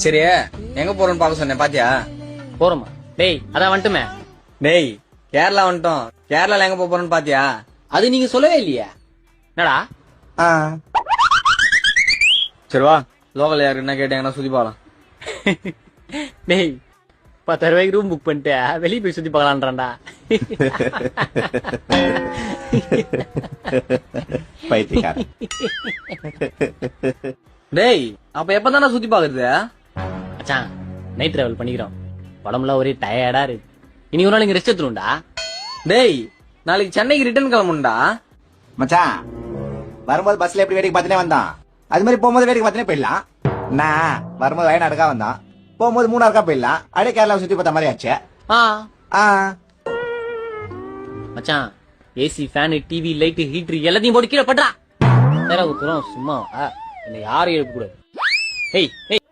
சரி எங்க போறோம்னு பாக்க சொன்னேன் பாத்தியா? போறோமா? டேய் அதான் வந்துட்டுமே. டேய் கேரளா வந்துட்டோம். கேரளால எங்க போறோம்னு பாத்தியா? அது நீங்க சொல்லவே இல்லையா? என்னடா? சரி வா, லோக்கல் யாருக்கு என்ன கேட்டாங்கன்னா சுத்தி பாக்கலாம். டேய் 10,000 ரூபாய்க்கு ரூம் புக் பண்ணிட்டு வெளியே போய் சுத்தி பார்க்கலான்றான்டா. பைத்தியக்காரன். டேய் அப்ப எப்பதானே சுத்தி பாக்குறது? மச்சான் நைட் டிராவல் பண்ணிக்கிறோம். உடம்புலாம் ஒரே டயர்டா இருக்கு. இன்னைக்கு ஒரு நாள் இங்க ரெஸ்ட் எடுத்துருண்டா. டேய் நாளைக்கு சென்னைக்கு ரிட்டர்ன் கிளம்புண்டா. மச்சான் வரும்போது பஸ்ல எப்படி வேடிக்கை பார்த்துனே வந்தான், அது மாதிரி போகும்போது வேடிக்கை பார்த்துனே போயிடலாம். நான் வரும்போது வயநாடுக்கா வந்தான், போகும்போது மூணாருக்கா போயிடலாம். அப்படியே கேரளாவை சுத்தி பார்த்த மாதிரி ஆச்சு. மச்சான் AC fan TV light heater எல்லாத்தையும் போட்டு கீழே பண்றா. வேற ஒருத்தரும் சும்மா என்ன யாரும் எழுப்ப கூடாது. ஏய் ஏய்